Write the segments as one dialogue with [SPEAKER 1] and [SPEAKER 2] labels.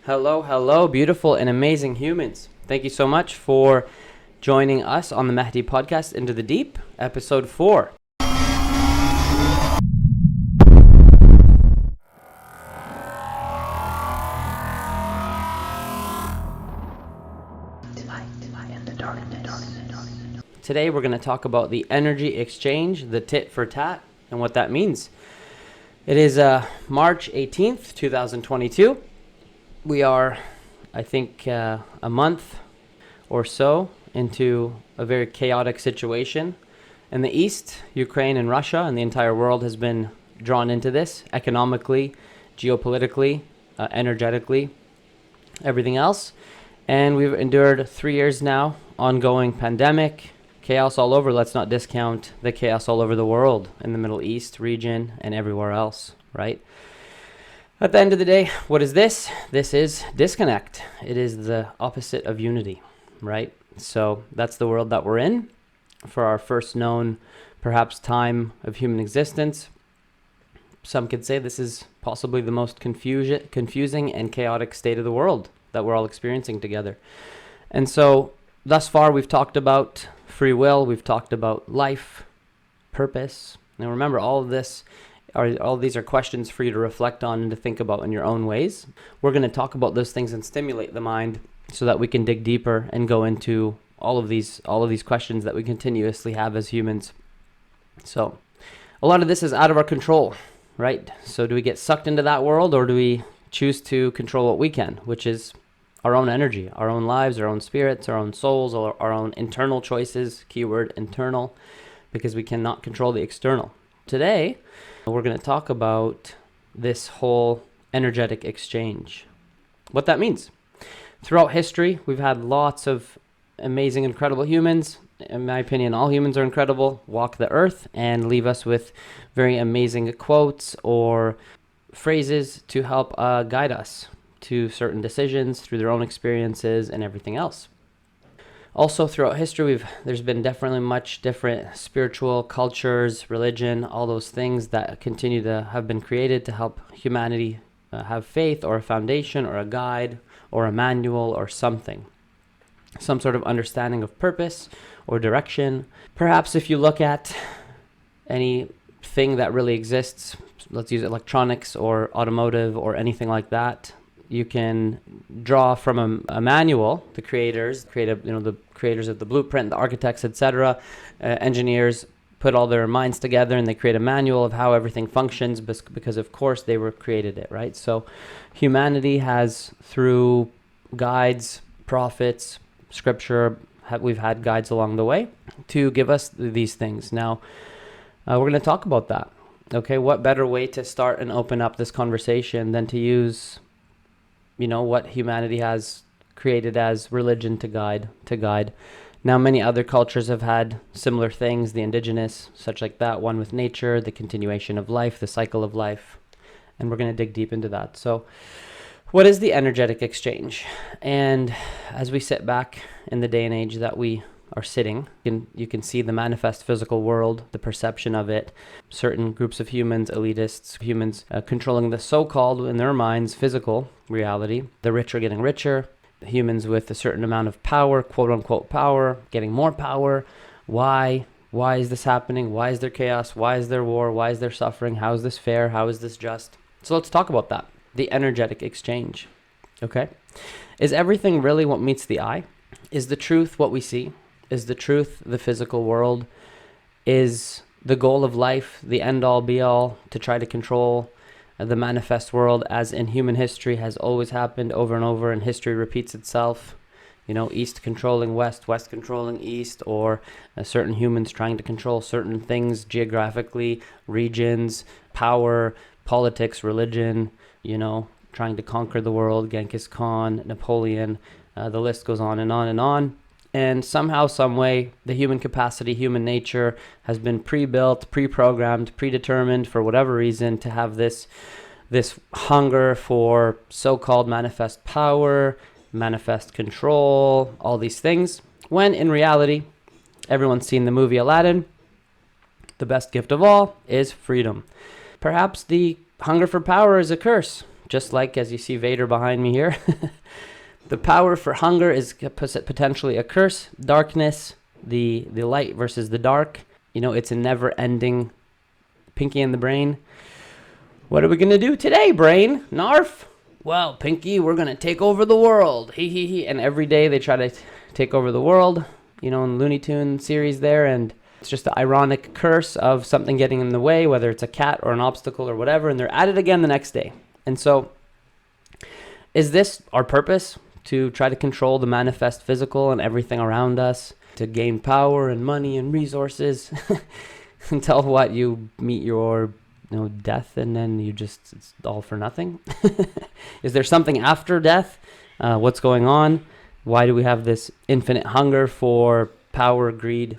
[SPEAKER 1] Hello, hello, beautiful and amazing humans. Thank you so much for joining us on the Mahdi podcast, Into the Deep, episode 4. Today we're going to talk about the energy exchange, the tit for tat, and what that means. It is March 18th, 2022. We are, I think, a month or so into a very chaotic situation. In the East, Ukraine and Russia and the entire world has been drawn into this economically, geopolitically, energetically, everything else. And we've endured 3 years now, ongoing pandemic, chaos all over. Let's not discount the chaos all over the world, in the Middle East region and everywhere else, right? At the end of the day, what is this? This is disconnect. It is the opposite of unity, right? So that's the world that we're in for our first known, perhaps, time of human existence. Some could say this is possibly the most confusing and chaotic state of the world that we're all experiencing together. And so thus far, we've talked about free will. We've talked about life, purpose. Now remember, all these are questions for you to reflect on and to think about in your own ways. We're going to talk about those things and stimulate the mind so that we can dig deeper and go into all of these questions that we continuously have as humans. So a lot of this is out of our control, right? So do we get sucked into that world, or do we choose to control what we can, which is our own energy, our own lives, our own spirits, our own souls, our own internal choices, keyword internal, because we cannot control the external. Today, we're going to talk about this whole energetic exchange, what that means. Throughout history, we've had lots of amazing, incredible humans. In my opinion, all humans are incredible, walk the earth and leave us with very amazing quotes or phrases to help guide us to certain decisions through their own experiences and everything else. Also, throughout history, there's been definitely much different spiritual cultures, religion, all those things that continue to have been created to help humanity have faith or a foundation or a guide or a manual or something. Some sort of understanding of purpose or direction. Perhaps if you look at anything that really exists, let's use electronics or automotive or anything like that, you can draw from a manual. The creators of the blueprint, the architects, etc., engineers put all their minds together and they create a manual of how everything functions because of course they were created it, right? So humanity has, through guides, prophets, scripture, we've had guides along the way to give us these things. Now, we're going to talk about that. Okay, what better way to start and open up this conversation than to use what humanity has created as religion to guide. Now, many other cultures have had similar things, the indigenous, such like that, one with nature, the continuation of life, the cycle of life, and we're going to dig deep into that. So what is the energetic exchange? And as we sit back in the day and age that we are sitting, you can see the manifest physical world, the perception of it, certain groups of humans, elitists, humans controlling the so-called, in their minds, physical reality. The rich are getting richer, the humans with a certain amount of power, quote-unquote power, getting more power. Why? Why is this happening? Why is there chaos? Why is there war? Why is there suffering? How is this fair? How is this just? So let's talk about that, the energetic exchange, okay? Is everything really what meets the eye? Is the truth what we see? Is the truth the physical world? Is the goal of life the end-all, be-all to try to control the manifest world, as in human history has always happened over and over, and history repeats itself? East controlling West, West controlling East, or certain humans trying to control certain things geographically, regions, power, politics, religion, trying to conquer the world, Genghis Khan, Napoleon, the list goes on and on and on. And somehow, some way, the human capacity, human nature has been pre-built, pre-programmed, predetermined for whatever reason to have this hunger for so-called manifest power, manifest control, all these things. When in reality, everyone's seen the movie Aladdin. The best gift of all is freedom. Perhaps the hunger for power is a curse. just like as you see Vader behind me here. The power for hunger is potentially a curse. Darkness, the light versus the dark. It's a never-ending Pinky and the Brain. What are we going to do today, Brain? Narf? Well, Pinky, we're going to take over the world. He. And every day they try to take over the world, in the Looney Tunes series there. And it's just the ironic curse of something getting in the way, whether it's a cat or an obstacle or whatever. And they're at it again the next day. And so is this our purpose? To try to control the manifest physical and everything around us, to gain power and money and resources until what you meet your death, and then it's all for nothing. Is there something after death? What's going on? Why do we have this infinite hunger for power, greed,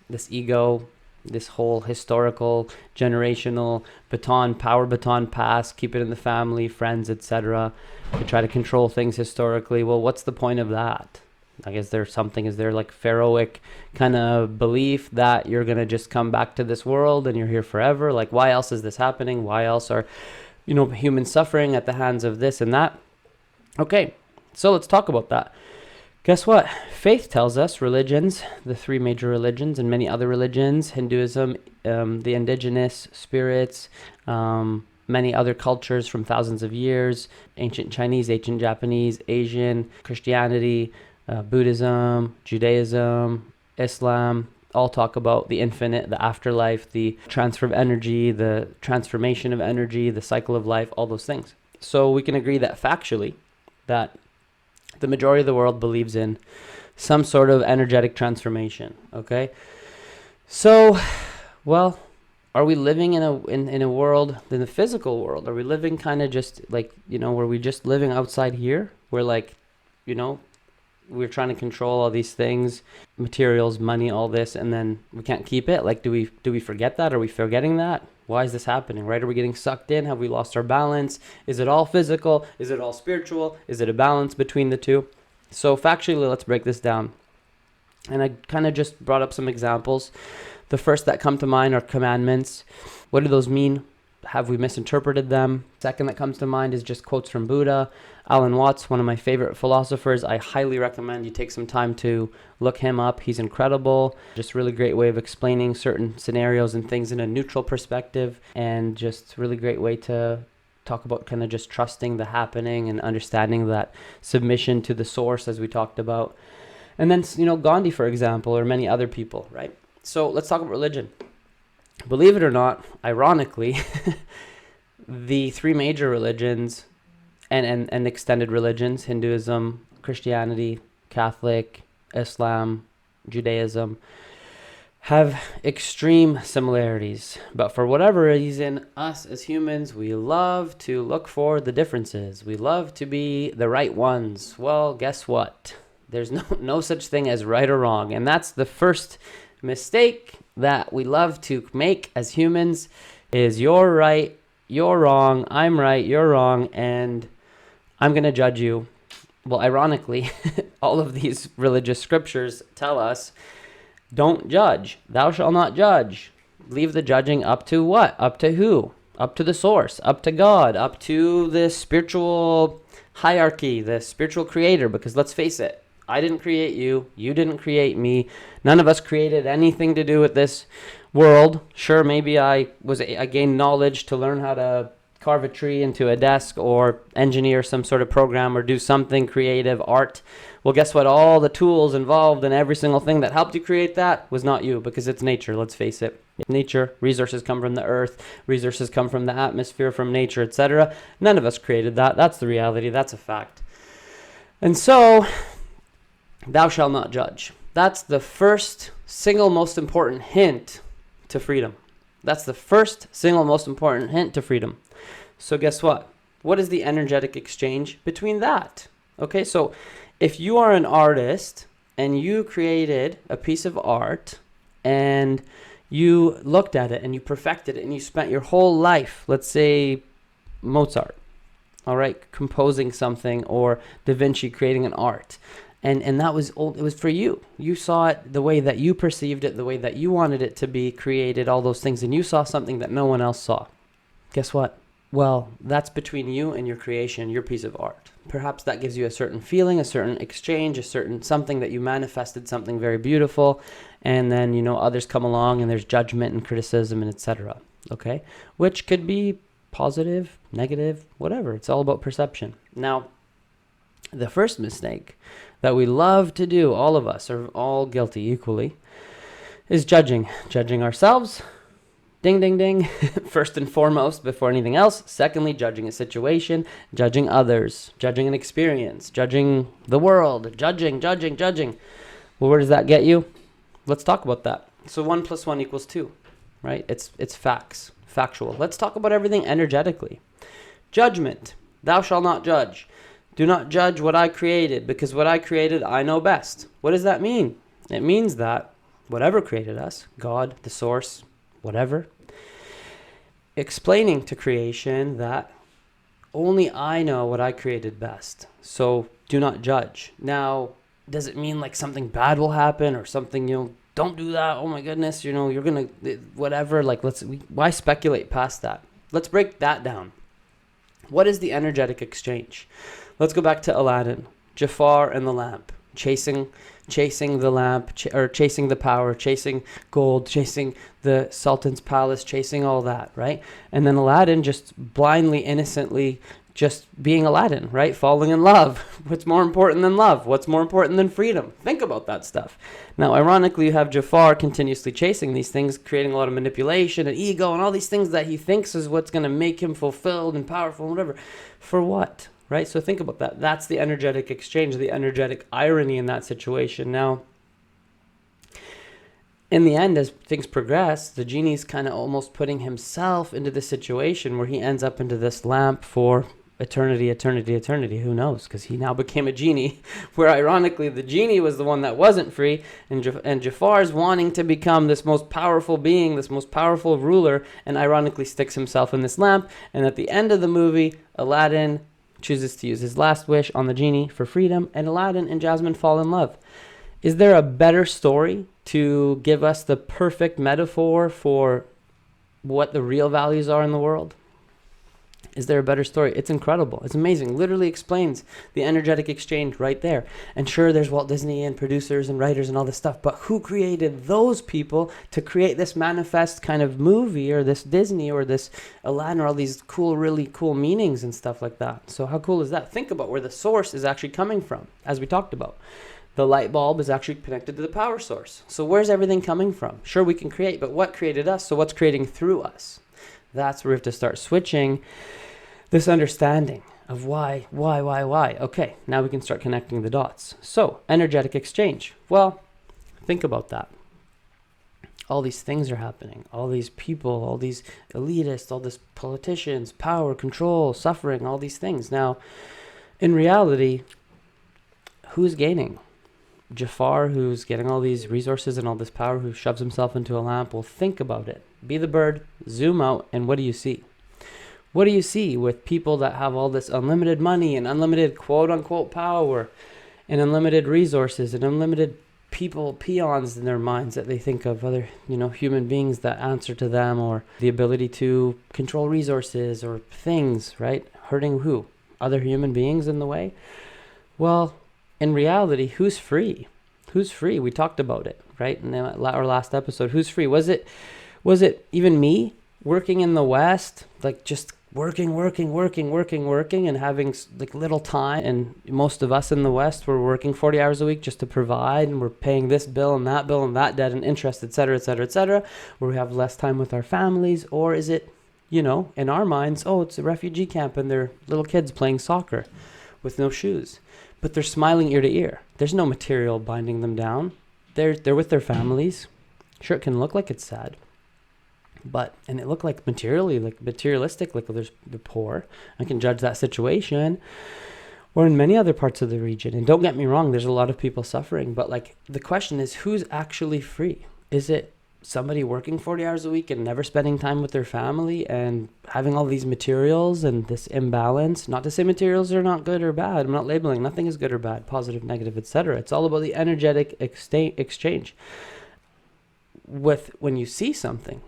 [SPEAKER 1] this ego, this whole historical, generational power baton pass, keep it in the family, friends, etc., to try to control things historically? Well, what's the point of that? I guess is there like pharaohic kind of belief that you're going to just come back to this world and you're here forever? Like, why else is this happening? Why else are, humans suffering at the hands of this and that? Okay, so let's talk about that. Guess what? Faith tells us religions, the three major religions and many other religions, Hinduism, the indigenous spirits, many other cultures from thousands of years, ancient Chinese, ancient Japanese, Asian, Christianity, Buddhism, Judaism, Islam, all talk about the infinite, the afterlife, the transfer of energy, the transformation of energy, the cycle of life, all those things. So we can agree that factually, that the majority of the world believes in some sort of energetic transformation, okay? So, well, are we living in a world, in the physical world? Are we living kind of just like, were we just living outside here? We're like, we're trying to control all these things, materials, money, all this, and then we can't keep it. Like, do we forget that? Are we forgetting that? Why is this happening, right? Are we getting sucked in? Have we lost our balance? Is it all physical? Is it all spiritual? Is it a balance between the two? So factually, let's break this down. And I kind of just brought up some examples. The first that come to mind are commandments. What do those mean? Have we misinterpreted them? Second that comes to mind is just quotes from Buddha. Alan Watts, one of my favorite philosophers. I highly recommend you take some time to look him up. He's incredible. Just really great way of explaining certain scenarios and things in a neutral perspective, and just really great way to talk about kind of just trusting the happening and understanding that submission to the source, as we talked about. And then, Gandhi, for example, or many other people, right? So let's talk about religion. Believe it or not, ironically, the three major religions and extended religions, Hinduism, Christianity, Catholic, Islam, Judaism, have extreme similarities. But for whatever reason, us as humans, we love to look for the differences. We love to be the right ones. Well, guess what? There's no such thing as right or wrong. And that's the first mistake that we love to make as humans, is you're right, you're wrong, I'm right, you're wrong, and I'm going to judge you. Well, ironically, all of these religious scriptures tell us, don't judge. Thou shalt not judge. Leave the judging up to what? Up to who? Up to the source, up to God, up to the spiritual hierarchy, the spiritual creator, because let's face it, I didn't create you. You didn't create me. None of us created anything to do with this world. Sure, maybe I gained knowledge to learn how to carve a tree into a desk or engineer some sort of program or do something creative, art. Well, guess what? All the tools involved in every single thing that helped you create that was not you, because it's nature. Let's face it. Nature, resources come from the earth, resources come from the atmosphere, from nature, etc. None of us created that. That's the reality. That's a fact. And so, thou shalt not judge. That's the first single most important hint to freedom. That's the first single most important hint to freedom. So guess what? What is the energetic exchange between that? Okay, so if you are an artist and you created a piece of art and you looked at it and you perfected it and you spent your whole life, let's say Mozart, all right, composing something, or Da Vinci creating an art. And that was old. It was for you. You saw it the way that you perceived it, the way that you wanted it to be created, all those things. And you saw something that no one else saw. Guess what? well, that's between you and your creation, your piece of art. Perhaps that gives you a certain feeling, a certain exchange, a certain something that you manifested, something very beautiful, and then, others come along and there's judgment and criticism and etc. Okay? Which could be positive, negative, whatever. It's all about perception. Now, the first mistake that we love to do, all of us are all guilty equally, is judging ourselves. Ding, ding, ding. First and foremost, before anything else. Secondly, judging a situation, judging others, judging an experience, judging the world, judging. Well, where does that get you? Let's talk about that. So 1 + 1 = 2, right? It's facts, factual. Let's talk about everything energetically. Judgment. Thou shalt not judge. Do not judge what I created, because what I created, I know best. What does that mean? It means that whatever created us, God, the source, whatever, explaining to creation that only I know what I created best. So do not judge. Now, does it mean like something bad will happen or something, don't do that. Oh my goodness, you're going to, whatever. Like, why speculate past that? Let's break that down. What is the energetic exchange? Let's go back to Aladdin, Jafar and the lamp, chasing the lamp, chasing the power, chasing gold, chasing the Sultan's palace, chasing all that, right? And then Aladdin just blindly, innocently, just being Aladdin, right? Falling in love. What's more important than love? What's more important than freedom? Think about that stuff. Now, ironically, you have Jafar continuously chasing these things, creating a lot of manipulation and ego and all these things that he thinks is what's going to make him fulfilled and powerful and whatever. For what? Right? So think about that. That's the energetic exchange, the energetic irony in that situation. Now, in the end, as things progress, the genie's kind of almost putting himself into this situation where he ends up into this lamp for eternity. Who knows? Because he now became a genie, where ironically the genie was the one that wasn't free, and Jafar's wanting to become this most powerful being, this most powerful ruler, and ironically sticks himself in this lamp. And at the end of the movie, Aladdin chooses to use his last wish on the genie for freedom, and Aladdin and Jasmine fall in love. Is there a better story to give us the perfect metaphor for what the real values are in the world? Is there a better story? It's incredible. It's amazing. Literally explains the energetic exchange right there. And sure, there's Walt Disney and producers and writers and all this stuff, but who created those people to create this manifest kind of movie, or this Disney, or this Aladdin, or all these cool, really cool meanings and stuff like that? So how cool is that? Think about where the source is actually coming from, as we talked about. The light bulb is actually connected to the power source. So where's everything coming from? Sure, we can create, but what created us? So what's creating through us? That's where we have to start switching this understanding of why. Okay, now we can start connecting the dots. So, energetic exchange. Well, think about that. All these things are happening. All these people, all these elitists, all these politicians, power, control, suffering, all these things. Now, in reality, who's gaining? Jafar, who's getting all these resources and all this power, who shoves himself into a lamp. Well, think about it. Be the bird, zoom out, and what do you see? What do you see with people that have all this unlimited money and unlimited quote-unquote power and unlimited resources and unlimited peons in their minds that they think of other, human beings that answer to them, or the ability to control resources or things, right? Hurting who? Other human beings in the way? Well, in reality, who's free? Who's free? We talked about it, right? In our last episode, who's free? Was it even me working in the West, like just working and having like little time? And most of us in the West were working 40 hours a week just to provide, and we're paying this bill and that debt and interest, etc., where we have less time with our families? Or is it, in our minds, oh, it's a refugee camp and they're little kids playing soccer with no shoes, but they're smiling ear to ear. There's no material binding them down. They're with their families. Sure, it can look like it's sad, and it looked like materialistic, like they're poor. I can judge that situation. Or in many other parts of the region. And don't get me wrong, there's a lot of people suffering, but like the question is, who's actually free? Is it somebody working 40 hours a week and never spending time with their family and having all these materials and this imbalance? Not to say materials are not good or bad. I'm not labeling. Nothing is good or bad, positive, negative, etc. It's all about the energetic exchange. When you see something,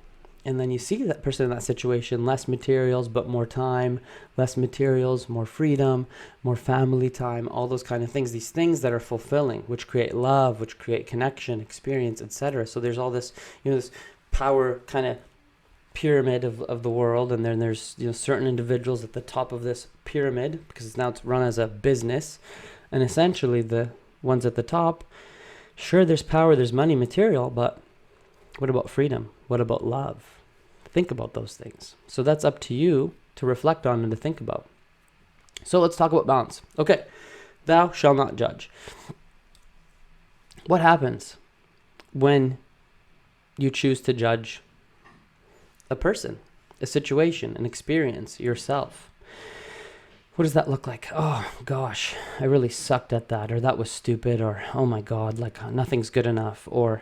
[SPEAKER 1] And then you see that person in that situation, less materials, but more time, less materials, more freedom, more family time, all those kind of things, these things that are fulfilling, which create love, which create connection, experience, etc. So there's all this, this power kind of pyramid of the world. And then there's, certain individuals at the top of this pyramid, because it's run as a business. And essentially the ones at the top, sure, there's power, there's money, material, but what about freedom? What about love? Think about those things. So that's up to you to reflect on and to think about. So let's talk about balance. Okay, thou shalt not judge. What happens when you choose to judge a person, a situation, an experience, yourself? What does that look like? Oh gosh, I really sucked at that, or that was stupid, or oh my God, like nothing's good enough, or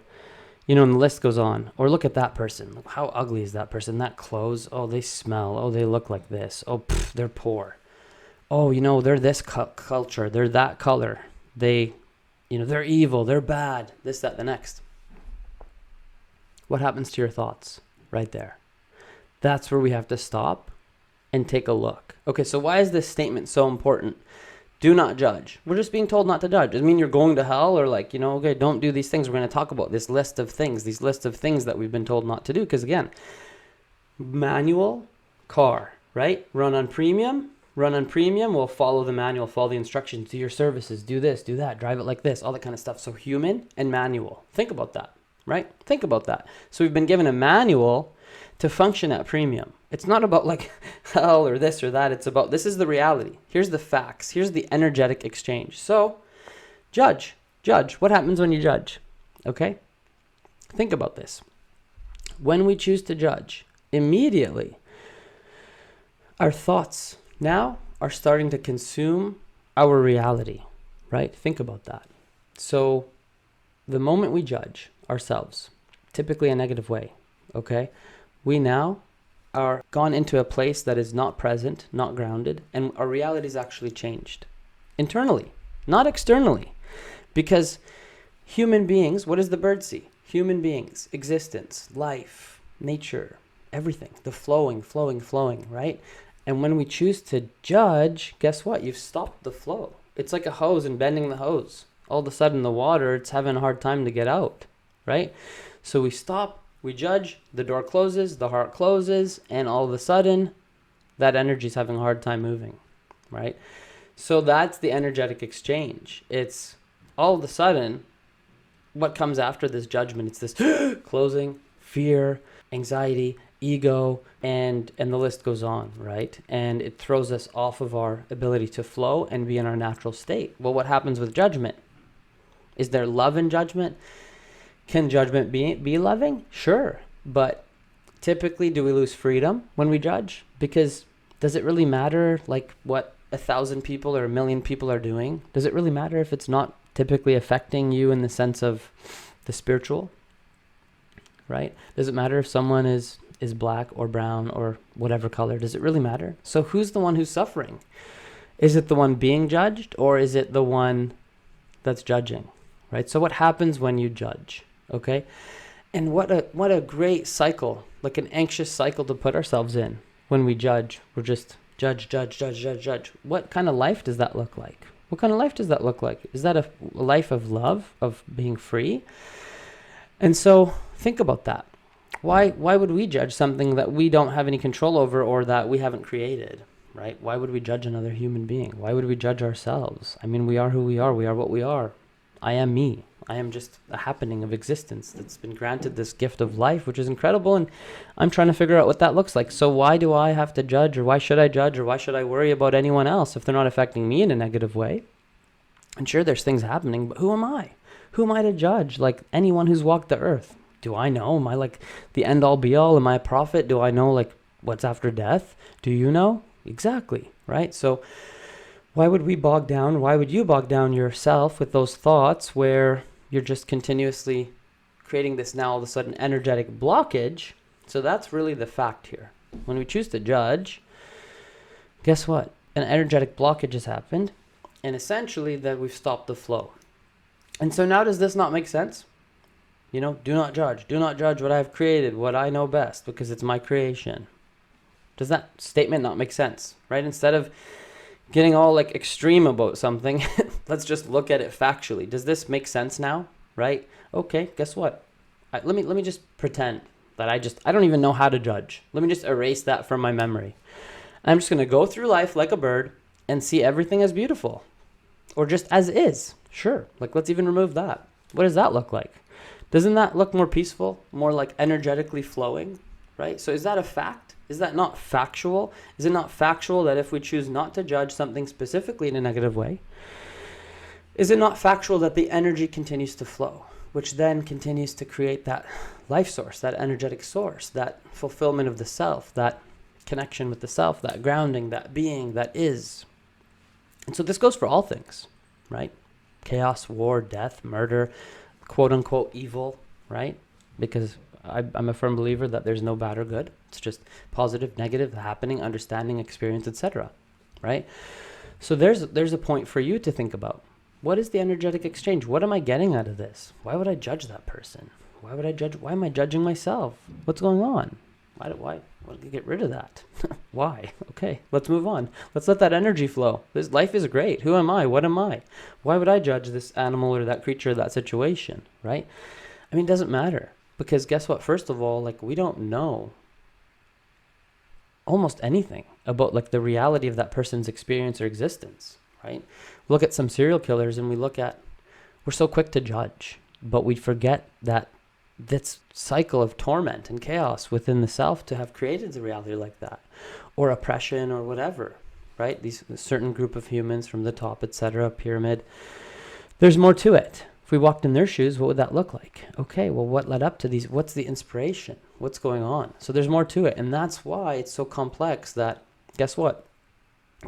[SPEAKER 1] and the list goes on. Or look at that person. How ugly is that person? That clothes. Oh, they smell. Oh, they look like this. Oh, they're poor. Oh, they're this culture. They're that color. They're evil. They're bad. This, that, the next. What happens to your thoughts right there? That's where we have to stop and take a look. Okay, so why is this statement so important? Do not judge. We're just being told not to judge. Does it mean you're going to hell, or okay, don't do these things. We're going to talk about this list of things, these lists of things that we've been told not to do. Because again, manual car, right? Run on premium, we'll follow the manual, follow the instructions, do your services, do this, do that, drive it like this, all that kind of stuff. So human and manual. Think about that, right? Think about that. So we've been given a manual to function at premium. It's not about like hell or this or that. It's about, this is the reality. Here's the facts. Here's the energetic exchange. So judge. What happens when you judge? Okay? Think about this. When we choose to judge, immediately our thoughts now are starting to consume our reality, right? Think about that. So the moment we judge ourselves, typically a negative way, okay? We now are gone into a place that is not present, not grounded, and our reality is actually changed internally, not externally. Because human beings, what does the bird see? Human beings, existence, life, nature, everything, the flowing, right? And when we choose to judge, guess what? You've stopped the flow. It's like a hose and bending the hose. All of a sudden the water, it's having a hard time to get out, right? So we stop. We judge, the door closes, the heart closes, and all of a sudden, that energy is having a hard time moving, right? So that's the energetic exchange. It's all of a sudden, what comes after this judgment? It's this closing, fear, anxiety, ego, and the list goes on, right? And it throws us off of our ability to flow and be in our natural state. Well, what happens with judgment? Is there love in judgment? Can judgment be loving? Sure. But typically, do we lose freedom when we judge? Because does it really matter like what 1,000 people or 1,000,000 people are doing? Does it really matter if it's not typically affecting you in the sense of the spiritual? Right? Does it matter if someone is black or brown or whatever color? Does it really matter? So who's the one who's suffering? Is it the one being judged, or is it the one that's judging? Right? So what happens when you judge? Okay, and what a great cycle, like an anxious cycle to put ourselves in when we judge. We're just judge. What kind of life does that look like? What kind of life does that look like? Is that a life of love, of being free? And so think about that. Why would we judge something that we don't have any control over or that we haven't created, right? Why would we judge another human being? Why would we judge ourselves? I mean, we are who we are. We are what we are. I am me. I am just a happening of existence that's been granted this gift of life, which is incredible, and I'm trying to figure out what that looks like. So why do I have to judge, or why should I judge, or why should I worry about anyone else if they're not affecting me in a negative way? And sure, there's things happening, but who am I? Who am I to judge? Like anyone who's walked the earth. Do I know? Am I like the end-all be-all? Am I a prophet? Do I know like what's after death? Do you know? Exactly, right? So why would we bog down? Why would you bog down yourself with those thoughts where you're just continuously creating this now all of a sudden energetic blockage? So that's really the fact here. When we choose to judge, guess what? An energetic blockage has happened, and essentially that we've stopped the flow. And so now does this not make sense? Do not judge. Do not judge what I have created, what I know best, because it's my creation. Does that statement not make sense, right? Instead of getting all like extreme about something, let's just look at it factually. Does this make sense now, right? Okay, guess what? Let me just pretend that I don't even know how to judge. Let me just erase that from my memory. I'm just going to go through life like a bird and see everything as beautiful, or just as is. Sure, like let's even remove that. What does that look like? Doesn't that look more peaceful, more like energetically flowing, right? So is that a fact? Is that not factual? Is it not factual that if we choose not to judge something specifically in a negative way, is it not factual that the energy continues to flow, which then continues to create that life source, that energetic source, that fulfillment of the self, that connection with the self, that grounding, that being, that is. And so this goes for all things, right? Chaos, war, death, murder, quote unquote evil, right? Because I'm a firm believer that there's no bad or good. It's just positive, negative, happening, understanding, experience, etc. Right? So there's a point for you to think about. What is the energetic exchange? What am I getting out of this? Why would I judge that person? Why am I judging myself? What's going on? Why do you get rid of that? Why? Okay, let's move on. Let's let that energy flow. This life is great. Who am I? What am I? Why would I judge this animal or that creature or that situation? Right? I mean, it doesn't matter. Because guess what? First of all, like we don't know almost anything about like the reality of that person's experience or existence, right? Look at some serial killers and we're so quick to judge, but we forget that this cycle of torment and chaos within the self to have created a reality like that, or oppression or whatever, right? These certain group of humans from the top, etc., pyramid. There's more to it. If we walked in their shoes, what would that look like? Okay, well, what led up to these? What's the inspiration? What's going on? So there's more to it. And that's why it's so complex that, guess what?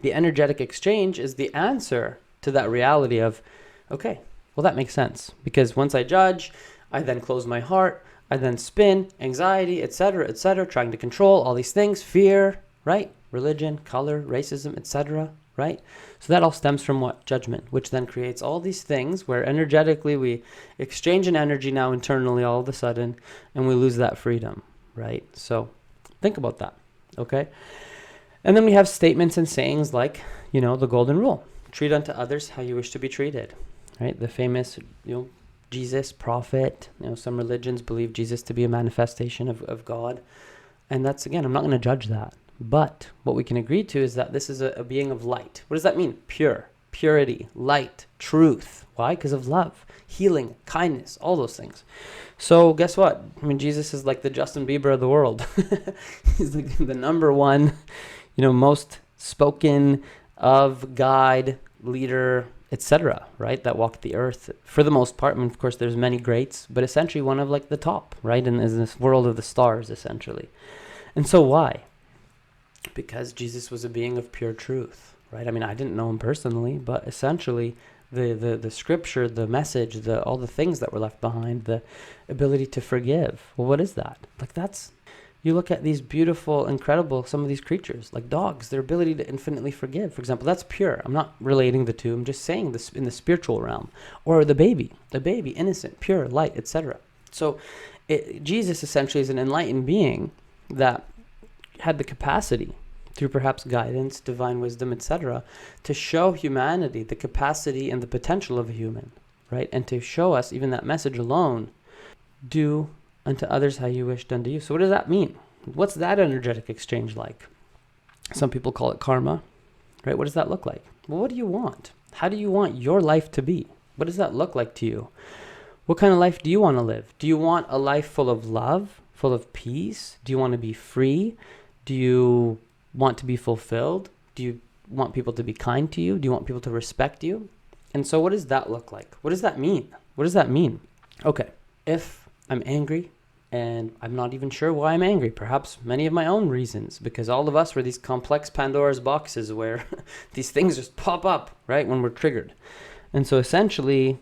[SPEAKER 1] The energetic exchange is the answer to that reality of, okay, well, that makes sense. Because once I judge, I then close my heart, I then spin, anxiety, etc., trying to control all these things, fear, right? Religion, color, racism, etc., right? So that all stems from what? Judgment, which then creates all these things where energetically we exchange an energy now internally all of a sudden, and we lose that freedom, right? So think about that, okay? And then we have statements and sayings like, the golden rule. Treat unto others how you wish to be treated, right? The famous, Jesus, prophet. Some religions believe Jesus to be a manifestation of God. And that's, again, I'm not going to judge that. But what we can agree to is that this is a being of light. What does that mean? Pure, purity, light, truth. Why? Because of love, healing, kindness, all those things. So guess what? I mean, Jesus is like the Justin Bieber of the world. He's like the number one, most spoken of guide, leader, etc., right? That walked the earth for the most part. I mean, of course, there's many greats, but essentially one of like the top, right? And in this world of the stars, essentially. And so why? Because Jesus was a being of pure truth, right? I mean, I didn't know him personally, but essentially the scripture, the message, all the things that were left behind, the ability to forgive. Well, what is that? Like you look at these beautiful, incredible, some of these creatures, like dogs, their ability to infinitely forgive, for example, that's pure. I'm not relating the two. I'm just saying this in the spiritual realm. Or the baby, innocent, pure, light, etc. So Jesus essentially is an enlightened being that had the capacity through perhaps guidance, divine wisdom, etc., to show humanity the capacity and the potential of a human, right? And to show us even that message alone, do unto others how you wish done to you. So what does that mean? What's that energetic exchange like? Some people call it karma, right? What does that look like? Well, what do you want? How do you want your life to be? What does that look like to you? What kind of life do you want to live? Do you want a life full of love, full of peace? Do you want to be free? Do you want to be fulfilled? Do you want people to be kind to you? Do you want people to respect you? And so what does that look like? What does that mean? What does that mean? Okay, if I'm angry and I'm not even sure why I'm angry, perhaps many of my own reasons, because all of us were these complex Pandora's boxes where these things just pop up, right, when we're triggered. And so essentially,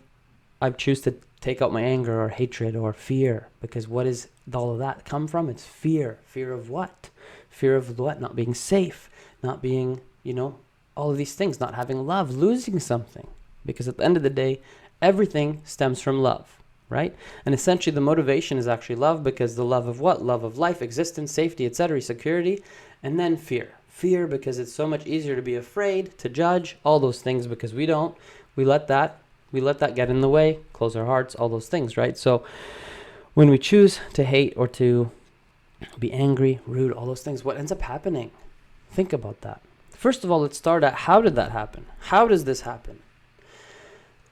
[SPEAKER 1] I choose to take out my anger or hatred or fear, because what does all of that come from? It's fear. Fear of what? Fear of what? Not being safe, not being, all of these things, not having love, losing something. Because at the end of the day, everything stems from love, right? And essentially the motivation is actually love, because the love of what? Love of life, existence, safety, etc., security, and then fear. Fear because it's so much easier to be afraid, to judge, all those things, because we let that get in the way, close our hearts, all those things, right? So when we choose to hate or to be angry, rude, all those things, what ends up happening? Think about that. First of all, let's start at, how did that happen? How does this happen?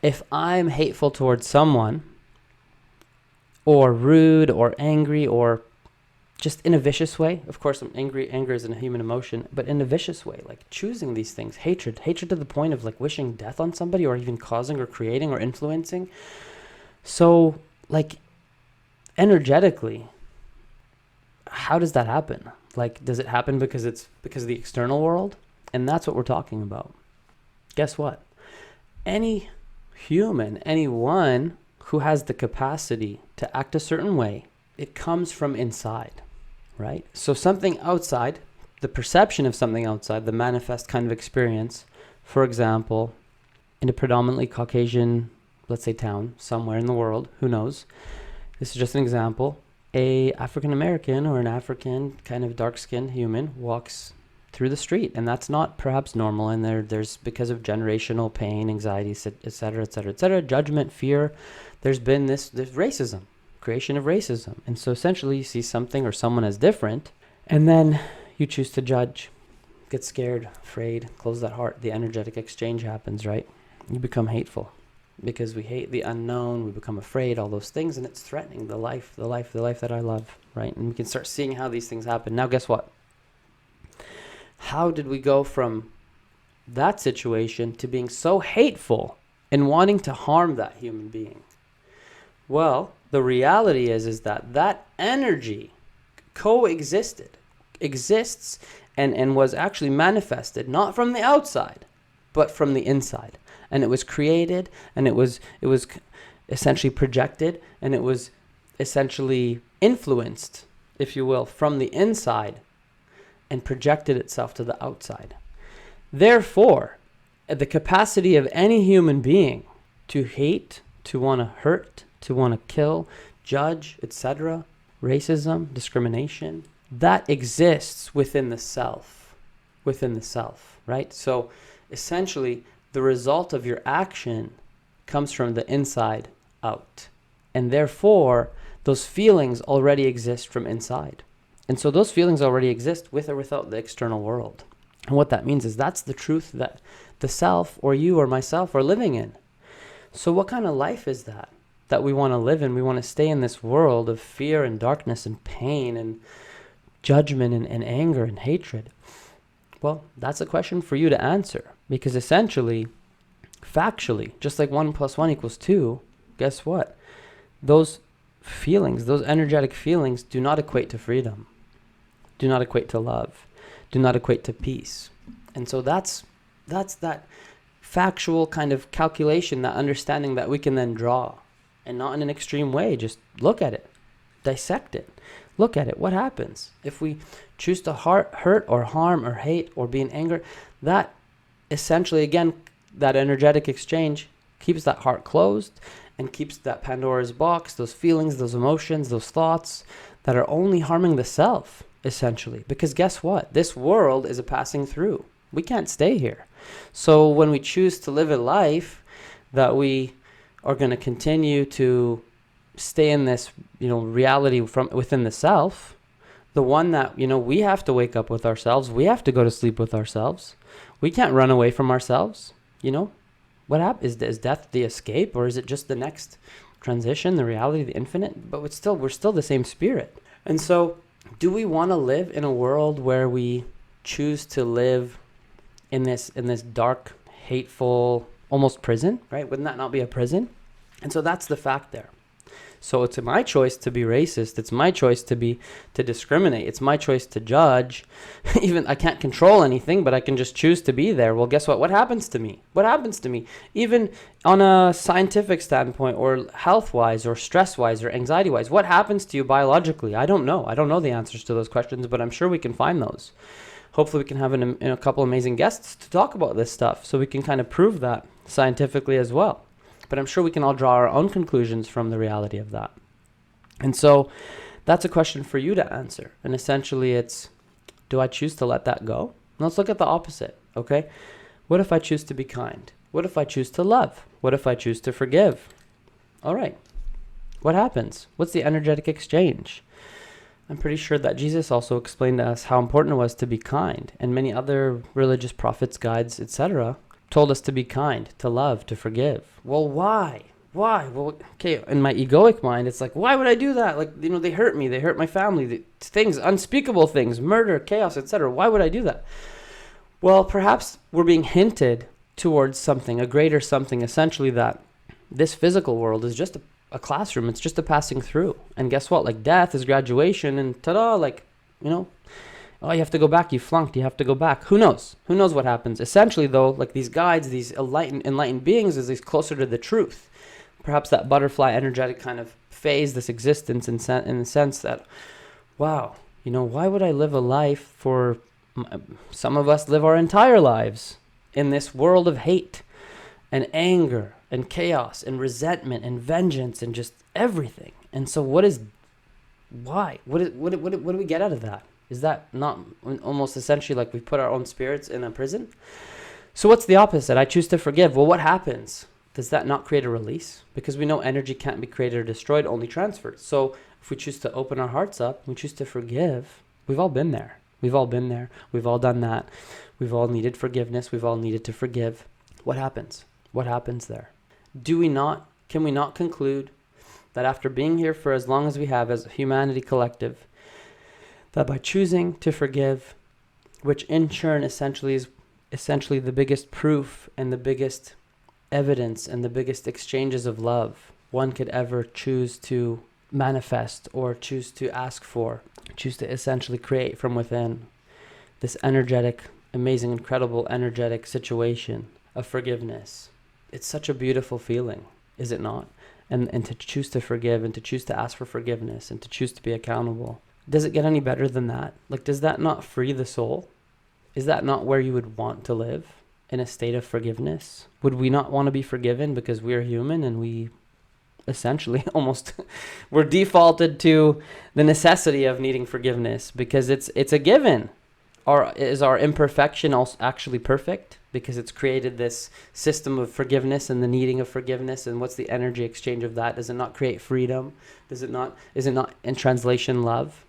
[SPEAKER 1] If I'm hateful towards someone, or rude, or angry, or just in a vicious way, of course, I'm angry. Anger is a human emotion, but in a vicious way, like choosing these things, hatred to the point of like wishing death on somebody, or even causing or creating or influencing. So like energetically, how does that happen? Like, does it happen because of the external world? And that's what we're talking about. Guess what? Any human, anyone who has the capacity to act a certain way, it comes from inside, right? So something outside, the perception of something outside, the manifest kind of experience, for example, in a predominantly Caucasian, let's say town, somewhere in the world, who knows? This is just an example. A African American or an African kind of dark-skinned human walks through the street, and that's not perhaps normal, and there's because of generational pain, anxiety, etc., judgment, fear, there's racism, creation of racism. And so essentially you see something or someone as different, and then you choose to judge, get scared, afraid, close that heart. The energetic exchange happens, right? You become hateful because we hate the unknown, we become afraid, all those things, and it's threatening the life that I love, right? And we can start seeing how these things happen. Now guess what? How did we go from that situation to being so hateful and wanting to harm that human being? Well, the reality is that energy exists and was actually manifested, not from the outside, but from the inside. And it was created, and it was essentially projected, and it was essentially influenced, if you will, from the inside, and projected itself to the outside. Therefore, the capacity of any human being to hate, to want to hurt, to want to kill, judge, etc., racism, discrimination, that exists within the self, right? So essentially, the result of your action comes from the inside out. And therefore, those feelings already exist from inside. And so those feelings already exist with or without the external world. And what that means is that's the truth that the self or you or myself are living in. So what kind of life is that we want to live in? We want to stay in this world of fear and darkness and pain and judgment and anger and hatred. Well, that's a question for you to answer, because essentially, factually, just like 1 + 1 = 2, guess what? Those feelings, those energetic feelings, do not equate to freedom, do not equate to love, do not equate to peace. And so that's that factual kind of calculation, that understanding that we can then draw, and not in an extreme way. Just look at it, dissect it, look at it. What happens if we choose to hurt or harm or hate or be in anger? That essentially, again, that energetic exchange keeps that heart closed and keeps that Pandora's box, those feelings, those emotions, those thoughts that are only harming the self, essentially. Because guess what? This world is a passing through. We can't stay here. So when we choose to live a life that we are going to continue to stay in this, reality from within the self, the one that, we have to wake up with ourselves, we have to go to sleep with ourselves. We can't run away from ourselves, What happens? Is death the escape, or is it just the next transition, the reality, the infinite? But we're still the same spirit. And so, do we want to live in a world where we choose to live in this dark, hateful, almost prison, right? Wouldn't that not be a prison? And so that's the fact there. So it's my choice to be racist. It's my choice to discriminate. It's my choice to judge. Even I can't control anything, but I can just choose to be there. Well, guess what? What happens to me? What happens to me? Even on a scientific standpoint, or health-wise, or stress-wise, or anxiety-wise, what happens to you biologically? I don't know. I don't know the answers to those questions, but I'm sure we can find those. Hopefully we can have a couple amazing guests to talk about this stuff, so we can kind of prove that scientifically as well. But I'm sure we can all draw our own conclusions from the reality of that. And so that's a question for you to answer. And essentially it's, do I choose to let that go? Let's look at the opposite, okay? What if I choose to be kind? What if I choose to love? What if I choose to forgive? All right. What happens? What's the energetic exchange? I'm pretty sure that Jesus also explained to us how important it was to be kind. And many other religious prophets, guides, etc. told us to be kind, to love, to forgive. Well, why? Why? Well, okay, in my egoic mind, it's like, why would I do that? Like, they hurt me. They hurt my family. Things, unspeakable things, murder, chaos, etc. Why would I do that? Well, perhaps we're being hinted towards something, a greater something, essentially that this physical world is just a classroom. It's just a passing through. And guess what? Like, death is graduation, and ta-da, like, oh, you have to go back. You flunked. You have to go back. Who knows? Who knows what happens? Essentially, though, like these guides, these enlightened beings, is these closer to the truth. Perhaps that butterfly energetic kind of phase, this existence in the sense that, wow, why would I live a life for, some of us live our entire lives in this world of hate and anger and chaos and resentment and vengeance and just everything. And so why? What do we get out of that? Is that not almost essentially like we put our own spirits in a prison? So what's the opposite? I choose to forgive. Well, what happens? Does that not create a release? Because we know energy can't be created or destroyed, only transferred. So if we choose to open our hearts up, we choose to forgive, we've all been there. We've all been there. We've all done that. We've all needed forgiveness. We've all needed to forgive. What happens? What happens there? Can we not conclude that after being here for as long as we have as a humanity collective, that by choosing to forgive, which in turn essentially is the biggest proof and the biggest evidence and the biggest exchanges of love one could ever choose to manifest or choose to ask for, choose to essentially create from within, this energetic, amazing, incredible energetic situation of forgiveness. It's such a beautiful feeling, is it not? And to choose to forgive and to choose to ask for forgiveness and to choose to be accountable. Does it get any better than that? Like, does that not free the soul? Is that not where you would want to live? In a state of forgiveness? Would we not want to be forgiven because we are human and we essentially almost we're defaulted to the necessity of needing forgiveness because it's a given? Or is our imperfection also actually perfect because it's created this system of forgiveness and the needing of forgiveness? And what's the energy exchange of that? Does it not create freedom? Is it not in translation love?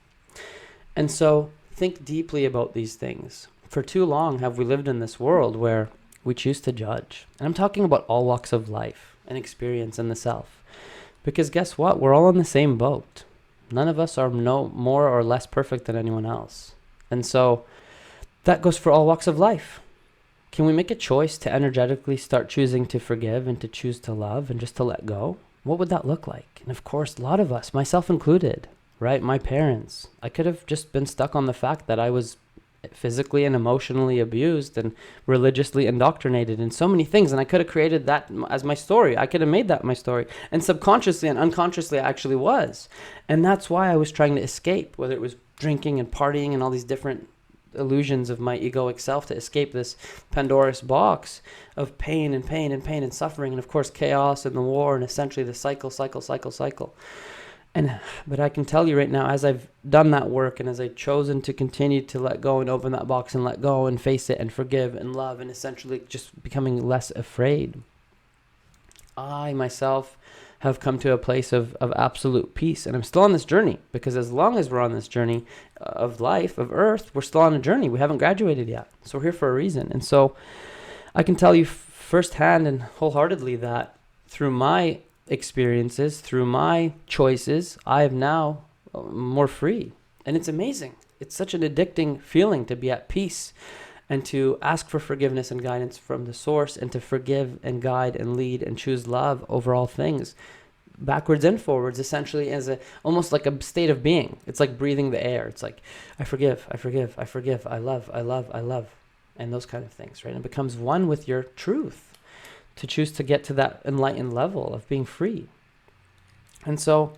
[SPEAKER 1] And so think deeply about these things. For too long have we lived in this world where we choose to judge. And I'm talking about all walks of life and experience and the self. Because guess what? We're all in the same boat. None of us are no more or less perfect than anyone else. And so that goes for all walks of life. Can we make a choice to energetically start choosing to forgive and to choose to love and just to let go? What would that look like? And of course, a lot of us, myself included, right? My parents. I could have just been stuck on the fact that I was physically and emotionally abused and religiously indoctrinated in so many things, and I could have created that as my story. I could have made that my story, and subconsciously and unconsciously I actually was. And that's why I was trying to escape, whether it was drinking and partying and all these different illusions of my egoic self, to escape this Pandora's box of pain and pain and pain and suffering, and of course chaos and the war, and essentially the cycle. But I can tell you right now, as I've done that work and as I've chosen to continue to let go and open that box and let go and face it and forgive and love and essentially just becoming less afraid, I myself have come to a place of absolute peace. And I'm still on this journey, because as long as we're on this journey of life, of earth, we're still on a journey. We haven't graduated yet. So we're here for a reason. And so I can tell you firsthand and wholeheartedly that through my experiences, through my choices, I am now more free. And it's amazing. It's such an addicting feeling to be at peace and to ask for forgiveness and guidance from the source, and to forgive and guide and lead and choose love over all things, backwards and forwards, essentially as almost like a state of being. It's like breathing the air. It's like, I forgive, I love, and those kind of things, right? It becomes one with your truth, to choose to get to that enlightened level of being free. And so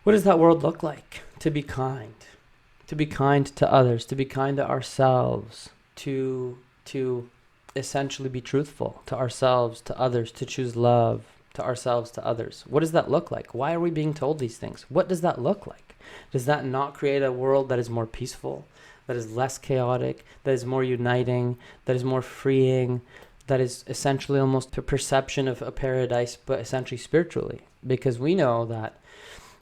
[SPEAKER 1] what does that world look like? To be kind to others, to be kind to ourselves, to essentially be truthful to ourselves, to others, to choose love to ourselves, to others. What does that look like? Why are we being told these things? What does that look like? Does that not create a world that is more peaceful, that is less chaotic, that is more uniting, that is more freeing, that is essentially almost a perception of a paradise, but essentially spiritually? Because we know that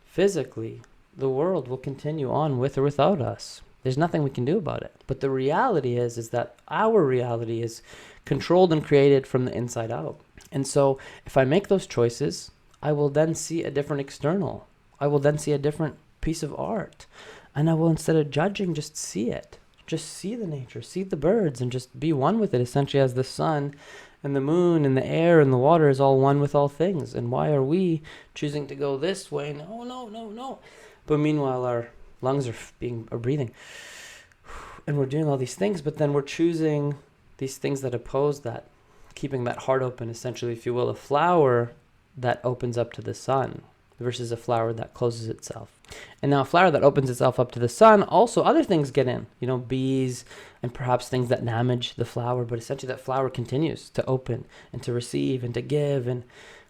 [SPEAKER 1] physically, the world will continue on with or without us. There's nothing we can do about it. But the reality is that our reality is controlled and created from the inside out. And so if I make those choices, I will then see a different external. I will then see a different piece of art. And I will, instead of judging, just see it. Just see the nature, see the birds, and just be one with it, essentially, as the sun and the moon and the air and the water is all one with all things. And why are we choosing to go this way? No. But meanwhile, our lungs are breathing. And we're doing all these things, but then we're choosing these things that oppose that, keeping that heart open, essentially, if you will, a flower that opens up to the sun versus a flower that closes itself. And now a flower that opens itself up to the sun, also other things get in, bees and perhaps things that damage the flower, but essentially that flower continues to open and to receive and to give, and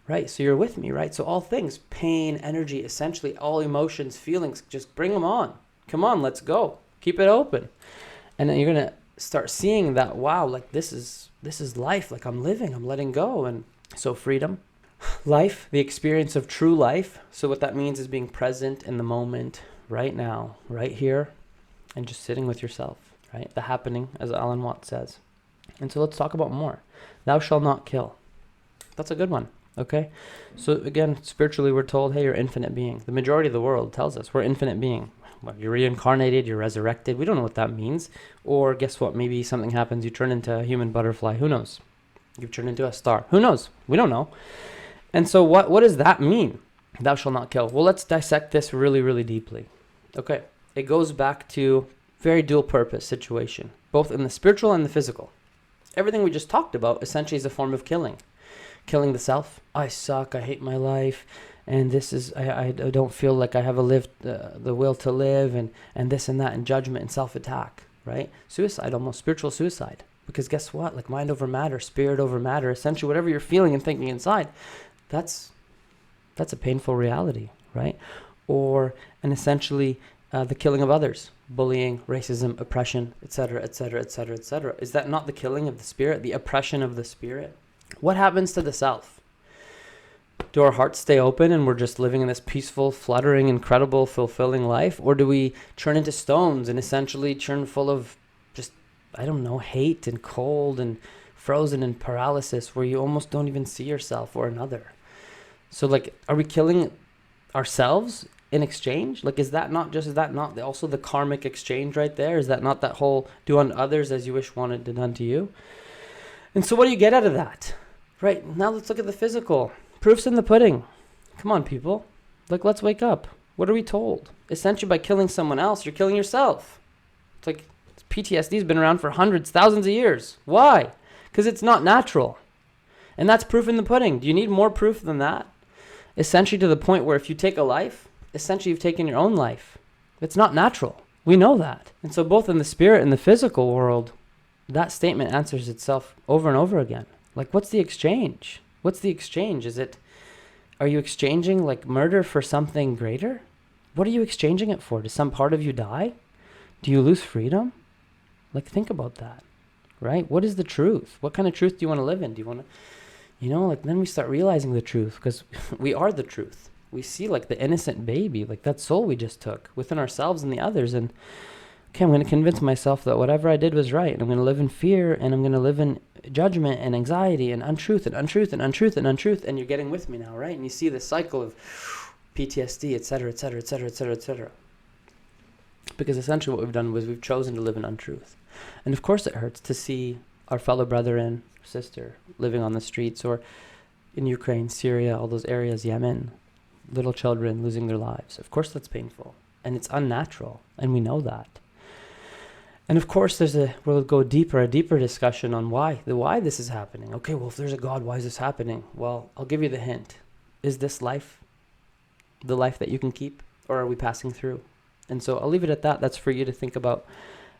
[SPEAKER 1] right, so you're with me, right? So all things, pain, energy, essentially all emotions, feelings, just bring them on. Come on, let's go. Keep it open. And then you're going to start seeing that, wow, like this is life, like I'm living, I'm letting go. And so freedom, life, the experience of true life. So what that means is being present in the moment, right now, right here, and just sitting with yourself, right? The happening, as Alan Watts says. And so let's talk about more. Thou shalt not kill. That's a good one, okay? So again, spiritually we're told, hey, you're infinite being. The majority of the world tells us we're infinite being. Well, you're reincarnated, you're resurrected. We don't know what that means. Or guess what? Maybe something happens, you turn into a human butterfly. Who knows? You've turned into a star. Who knows? We don't know. And so what does that mean? Thou shalt not kill. Well, let's dissect this really, really deeply. Okay. It goes back to very dual purpose situation, both in the spiritual and the physical. Everything we just talked about essentially is a form of killing. Killing the self. I suck. I hate my life. And this is, I don't feel like I have the will to live, and this and that, and judgment and self-attack, right? Suicide, almost spiritual suicide. Because guess what? Like mind over matter, spirit over matter, essentially whatever you're feeling and thinking inside, that's a painful reality, right? Or, and essentially the killing of others, bullying, racism, oppression, etc., etc., etc., etc. Is that not the killing of the spirit, the oppression of the spirit? What happens to the self? Do our hearts stay open and we're just living in this peaceful, fluttering, incredible, fulfilling life? Or do we turn into stones and essentially turn full of just, hate and cold and frozen and paralysis, where you almost don't even see yourself or another? So are we killing ourselves in exchange? Is that not also the karmic exchange right there? Is that not that whole do unto others as you wish wanted done to you? And so what do you get out of that? Right, now let's look at the physical. Proof's in the pudding. Come on, people. Let's wake up. What are we told? Essentially, by killing someone else, you're killing yourself. It's like PTSD's been around for hundreds, thousands of years. Why? Because it's not natural. And that's proof in the pudding. Do you need more proof than that? Essentially to the point where if you take a life, essentially you've taken your own life. It's not natural. We know that. And so both in the spirit and the physical world, that statement answers itself over and over again. What's the exchange? What's the exchange? Are you exchanging murder for something greater? What are you exchanging it for? Does some part of you die? Do you lose freedom? Think about that, right? What is the truth? What kind of truth do you want to live in? Do you want to, then we start realizing the truth, because we are the truth. We see the innocent baby, that soul we just took within ourselves and the others. And okay, I'm going to convince myself that whatever I did was right. And I'm going to live in fear, and I'm going to live in judgment and anxiety and untruth and untruth and untruth and untruth. And you're getting with me now, right? And you see the cycle of PTSD, etc., etc., etc., etc., etc. Because essentially what we've done was we've chosen to live in untruth. And of course it hurts to see our fellow brother and sister living on the streets, or in Ukraine, Syria, all those areas, Yemen, little children losing their lives. Of course that's painful. And it's unnatural. And we know that. And of course, we'll go deeper, a deeper discussion on why this is happening. Okay, well, if there's a God, why is this happening? Well, I'll give you the hint. Is this life the life that you can keep, or are we passing through? And so I'll leave it at that. That's for you to think about.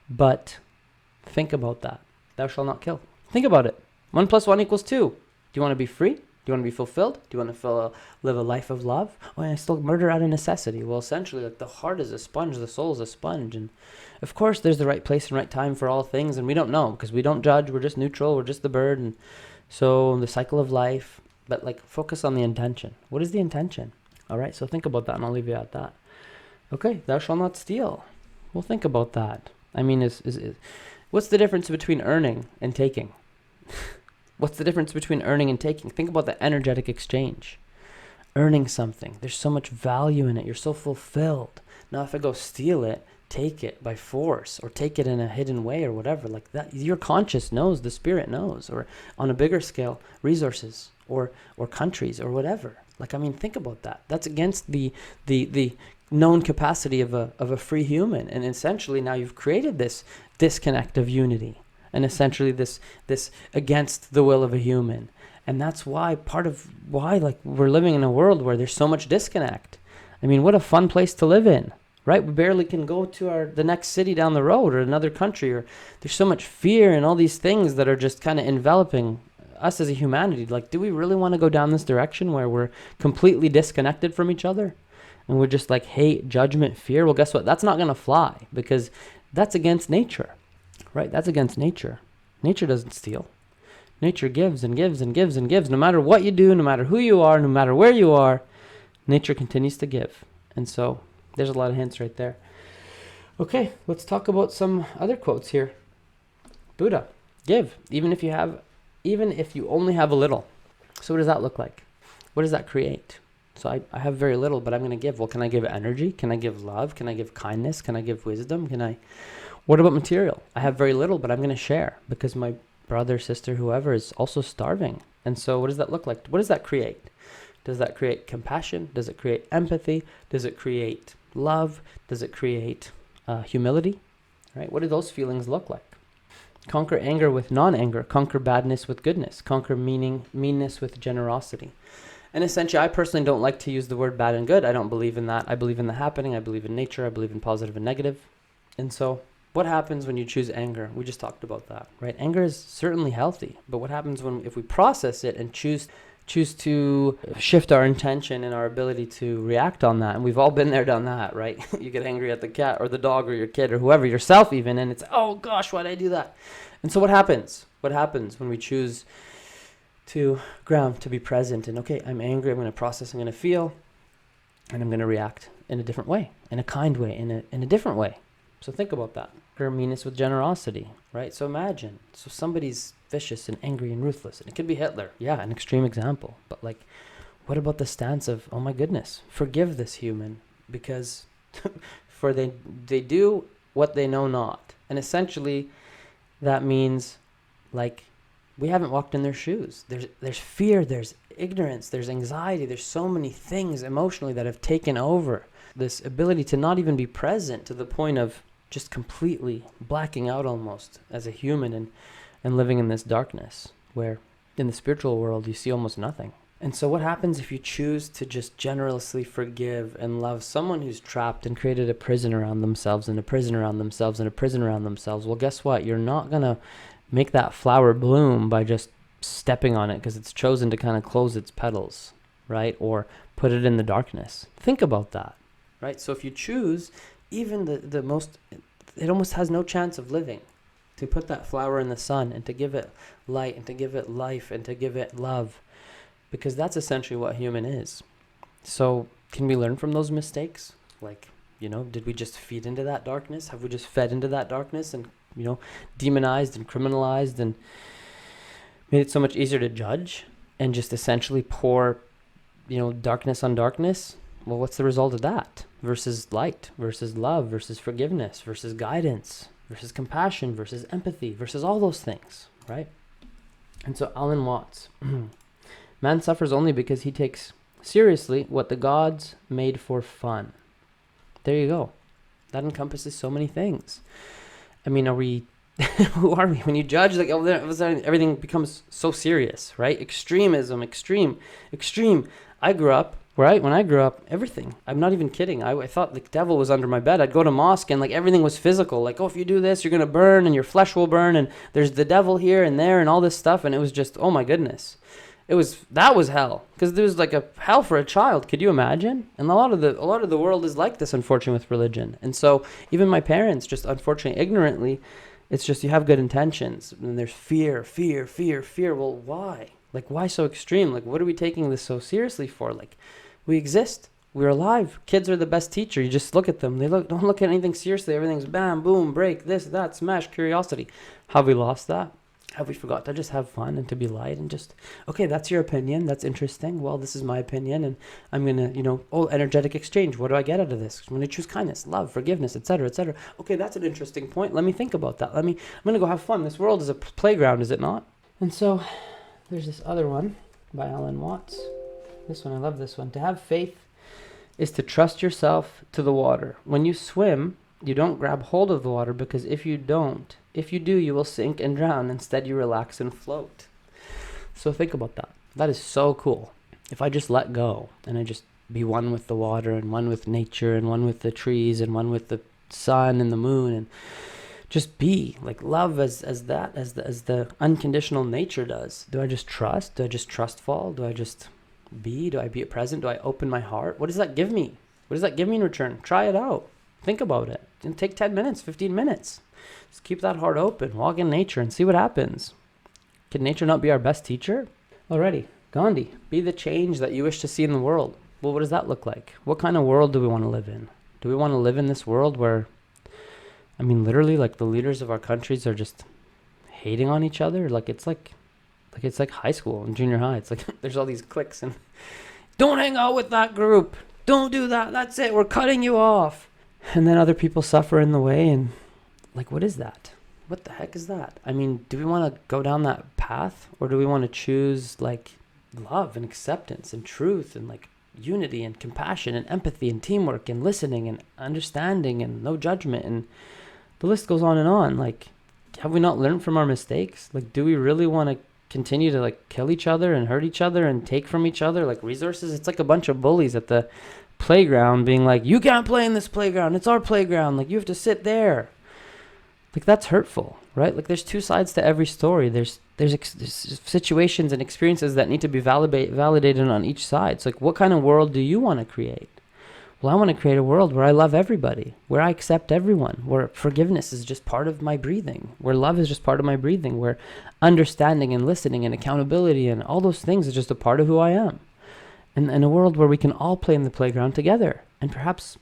[SPEAKER 1] But think about that. Thou shalt not kill. Think about it. 1 + 1 = 2. Do you want to be free? Do you want to be fulfilled? Do you want to live a life of love? Oh, and I still murder out of necessity. Well, essentially, like, the heart is a sponge, the soul is a sponge. And of course, there's the right place and right time for all things. And we don't know because we don't judge. We're just neutral. We're just the bird. And so the cycle of life. But like, focus on the intention. What is the intention? All right, so think about that, and I'll leave you at that. Okay, thou shalt not steal. Well, think about that. I mean, what's the difference between earning and taking? What's the difference between earning and taking? Think about the energetic exchange. Earning something, there's so much value in it. You're so fulfilled. Now, if I go steal it, take it by force, or take it in a hidden way or whatever, like that, your conscious knows, the spirit knows, or on a bigger scale, resources or countries or whatever. Like, I mean, think about that. That's against the known capacity of a free human. And essentially now you've created this disconnect of unity, and essentially this against the will of a human. And that's why like, we're living in a world where there's so much disconnect. I mean, what a fun place to live in, right? We barely can go to the next city down the road or another country, or there's so much fear and all these things that are just kind of enveloping us as a humanity. Like, do we really want to go down this direction where we're completely disconnected from each other? And we're just like hate, judgment, fear? Well, guess what? That's not going to fly, because that's against nature, right? That's against nature. Nature doesn't steal. Nature gives and gives and gives and gives. No matter what you do, no matter who you are, no matter where you are, nature continues to give. And so there's a lot of hints right there. Okay, let's talk about some other quotes here. Buddha, give, even if you only have a little. So what does that look like? What does that create? So I have very little, but I'm going to give. Well, can I give energy? Can I give love? Can I give kindness? Can I give wisdom? What about material? I have very little, but I'm going to share because my brother, sister, whoever is also starving. And so what does that look like? What does that create? Does that create compassion? Does it create empathy? Does it create love? Does it create humility? Right? What do those feelings look like? Conquer anger with non-anger. Conquer badness with goodness. Conquer meanness with generosity. And essentially, I personally don't like to use the word bad and good. I don't believe in that. I believe in the happening. I believe in nature. I believe in positive and negative. And so what happens when you choose anger? We just talked about that, right? Anger is certainly healthy. But what happens if we process it and choose to shift our intention and our ability to react on that? And we've all been there, done that, right? You get angry at the cat or the dog or your kid or whoever, yourself even, and it's, oh gosh, why did I do that? And so what happens? What happens when we choose to ground, to be present, and okay, I'm angry, I'm going to process, I'm going to feel, and I'm going to react in a different way, in a kind way, in a different way. So think about that. Meanness with generosity, right? So imagine, somebody's vicious and angry and ruthless, and it could be Hitler. Yeah, an extreme example. But like, what about the stance of, oh my goodness, forgive this human, because for they do what they know not. And essentially, that means, like, we haven't walked in their shoes. There's fear, there's ignorance, there's anxiety, there's so many things emotionally that have taken over this ability to not even be present, to the point of just completely blacking out almost as a human and living in this darkness where in the spiritual world you see almost nothing. And so what happens if you choose to just generously forgive and love someone who's trapped and created a prison around themselves and a prison around themselves and a prison around themselves? Well, guess what? You're not going to make that flower bloom by just stepping on it because it's chosen to kind of close its petals, right? Or put it in the darkness. Think about that, right? So if you choose, even the most, it almost has no chance of living, to put that flower in the sun and to give it light and to give it life and to give it love, because that's essentially what human is. So can we learn from those mistakes? Like, did we just feed into that darkness? Have we just fed into that darkness and demonized and criminalized and made it so much easier to judge and just essentially pour, darkness on darkness? Well, what's the result of that? Versus light, versus love, versus forgiveness, versus guidance, versus compassion, versus empathy, versus all those things, right? And so Alan Watts, man suffers only because he takes seriously what the gods made for fun. There you go. That encompasses so many things. I mean, who are we? When you judge, like, everything becomes so serious, right? Extremism, extreme. I grew up When I grew up, everything. I'm not even kidding. I thought the devil was under my bed. I'd go to mosque and like everything was physical. Like, oh, if you do this, you're going to burn and your flesh will burn and there's the devil here and there and all this stuff. And it was just, oh my goodness. That was hell, because there was like a hell for a child. Could you imagine? And a lot of the world is like this, unfortunately, with religion. And so even my parents, just unfortunately, ignorantly, it's just you have good intentions and there's fear. Well, why? Like, why so extreme? Like, what are we taking this so seriously for? Like, we exist. We're alive. Kids are the best teacher. You just look at them. Don't look at anything seriously. Everything's bam, boom, break, this, that, smash, curiosity. Have we lost that? Have we forgot to just have fun and to be light and just, okay, that's your opinion. That's interesting. Well, this is my opinion. And I'm going to, energetic exchange. What do I get out of this? I'm going to choose kindness, love, forgiveness, etc., etc. Okay, that's an interesting point. Let me think about that. I'm going to go have fun. This world is a playground, is it not? And so there's this other one by Alan Watts. This one, I love this one. To have faith is to trust yourself to the water. When you swim, you don't grab hold of the water, because if you do, you will sink and drown. Instead, you relax and float. So think about that. That is so cool. If I just let go and I just be one with the water and one with nature and one with the trees and one with the sun and the moon, and just be like love as the unconditional nature does. Do I just trust? Do I just trust fall? Do I just be? Do I be present? Do I open my heart? What does that give me? What does that give me in return? Try it out. Think about it. And take 10 minutes, 15 minutes. Just keep that heart open. Walk in nature and see what happens. Can nature not be our best teacher? Alrighty. Gandhi, be the change that you wish to see in the world. Well, what does that look like? What kind of world do we want to live in? Do we want to live in this world where, literally, like the leaders of our countries are just hating on each other? It's like high school and junior high. It's like there's all these cliques and don't hang out with that group. Don't do that. That's it. We're cutting you off. And then other people suffer in the way, and like, what is that? What the heck is that? Do we want to go down that path, or do we want to choose like love and acceptance and truth and like unity and compassion and empathy and teamwork and listening and understanding and no judgment? And the list goes on and on. Like, have we not learned from our mistakes? Like, do we really want to continue to like kill each other and hurt each other and take from each other like resources? It's like a bunch of bullies at the playground being like, you can't play in this playground, it's our playground, like you have to sit there. Like, that's hurtful, right? Like, there's two sides to every story. There's situations and experiences that need to be validated on each side. So like, what kind of world do you want to create? Well, I want to create a world where I love everybody, where I accept everyone, where forgiveness is just part of my breathing, where love is just part of my breathing, where understanding and listening and accountability and all those things is just a part of who I am. And in a world where we can all play in the playground together. And perhaps,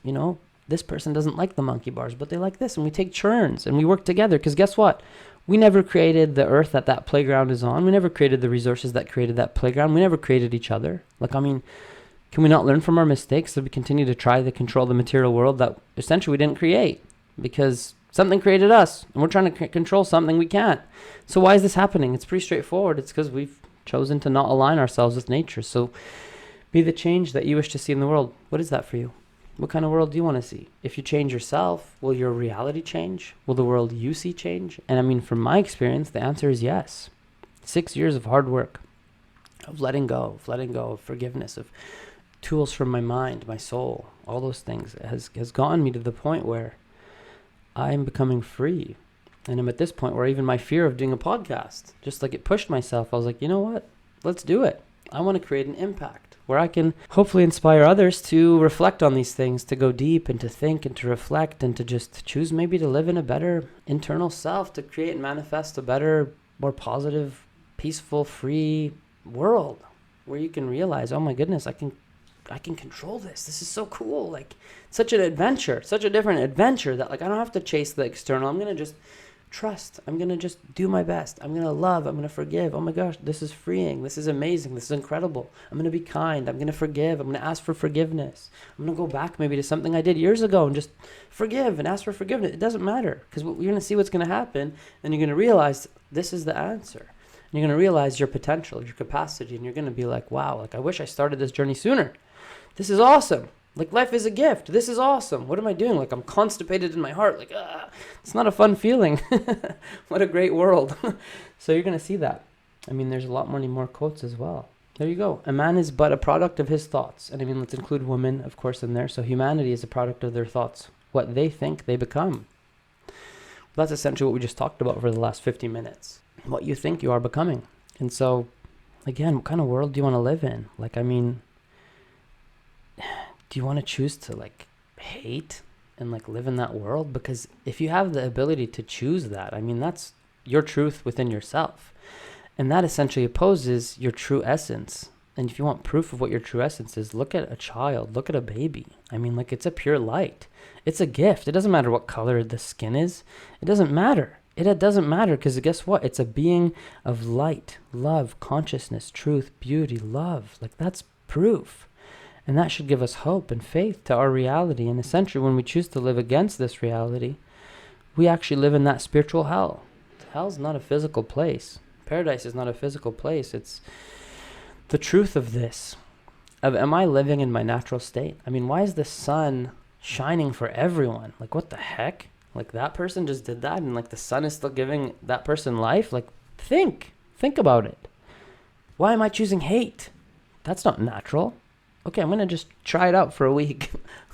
[SPEAKER 1] this person doesn't like the monkey bars, but they like this. And we take turns and we work together. Because guess what? We never created the earth that playground is on. We never created the resources that created that playground. We never created each other. Can we not learn from our mistakes so we continue to try to control the material world that essentially we didn't create? Because something created us and we're trying to control something we can't. So why is this happening? It's pretty straightforward. It's because we've chosen to not align ourselves with nature. So be the change that you wish to see in the world. What is that for you? What kind of world do you want to see? If you change yourself, will your reality change? Will the world you see change? And from my experience, the answer is yes. 6 years of hard work, of letting go, of forgiveness, of tools from my mind, my soul, all those things has gotten me to the point where I'm becoming free. And I'm at this point where even my fear of doing a podcast, just like it pushed myself. I was like, you know what? Let's do it. I want to create an impact where I can hopefully inspire others to reflect on these things, to go deep and to think and to reflect and to just choose maybe to live in a better internal self, to create and manifest a better, more positive, peaceful, free world where you can realize, oh my goodness, I can control this. This is so cool. Like, such an adventure, such a different adventure that like I don't have to chase the external. I'm going to just trust. I'm going to just do my best. I'm going to love. I'm going to forgive. Oh my gosh, this is freeing. This is amazing. This is incredible. I'm going to be kind. I'm going to forgive. I'm going to ask for forgiveness. I'm going to go back maybe to something I did years ago and just forgive and ask for forgiveness. It doesn't matter, because you're going to see what's going to happen, and you're going to realize this is the answer. And you're going to realize your potential, your capacity, and you're going to be like, wow, like I wish I started this journey sooner. This is awesome. Like, life is a gift. This is awesome. What am I doing? Like, I'm constipated in my heart. Like, it's not a fun feeling. What a great world. So you're going to see that. There's a lot more quotes as well. There you go. A man is but a product of his thoughts. And I mean, let's include women, of course, in there. So humanity is a product of their thoughts. What they think, they become. That's essentially what we just talked about for the last 50 minutes. What you think you are becoming. And so, again, what kind of world do you want to live in? Like, I mean, do you want to choose to, like, hate and, like, live in that world? Because if you have the ability to choose that, I mean, that's your truth within yourself. And that essentially opposes your true essence. And if you want proof of what your true essence is, look at a child, look at a baby. I mean, like, it's a pure light. It's a gift. It doesn't matter what color the skin is. It doesn't matter. It doesn't matter because guess what? It's a being of light, love, consciousness, truth, beauty, love. Like, that's proof. And that should give us hope and faith to our reality. And essentially, when we choose to live against this reality, we actually live in that spiritual hell. Hell's not a physical place. Paradise is not a physical place. It's the truth of this. Am I living in my natural state? I mean, why is the sun shining for everyone? Like, what the heck? Like, that person just did that and, like, the sun is still giving that person life? Like, think about it. Why am I choosing hate? That's not natural. Okay, I'm going to just try it out for a week.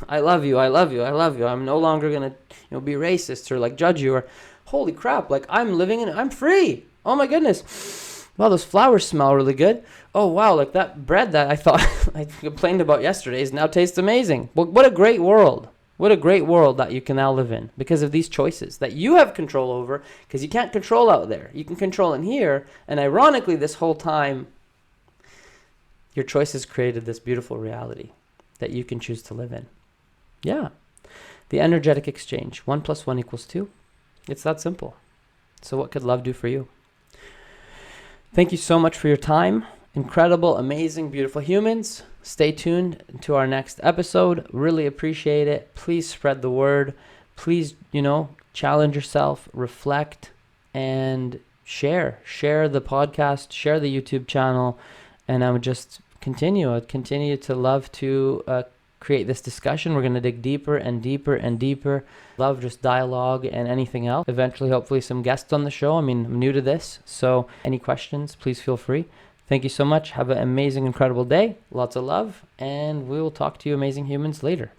[SPEAKER 1] I love you. I'm no longer going to, be racist or, like, judge you or, holy crap, like, I'm free. Oh my goodness. Wow, those flowers smell really good. Oh wow, like that bread that I thought I complained about yesterday now tastes amazing. Well, what a great world. What a great world that you can now live in because of these choices that you have control over, because you can't control out there. You can control in here. And ironically, this whole time, your choices created this beautiful reality that you can choose to live in. Yeah. The energetic exchange. 1 + 1 = 2. It's that simple. So what could love do for you? Thank you so much for your time. Incredible, amazing, beautiful humans. Stay tuned to our next episode. Really appreciate it. Please spread the word. Please, challenge yourself, reflect, and share. Share the podcast, share the YouTube channel, and I would just continue. I'd continue to love to create this discussion. We're going to dig deeper and deeper and deeper. Love just dialogue and anything else. Eventually, hopefully, some guests on the show. I mean, I'm new to this, so any questions, please feel free. Thank you so much. Have an amazing, incredible day. Lots of love, and we will talk to you amazing humans later.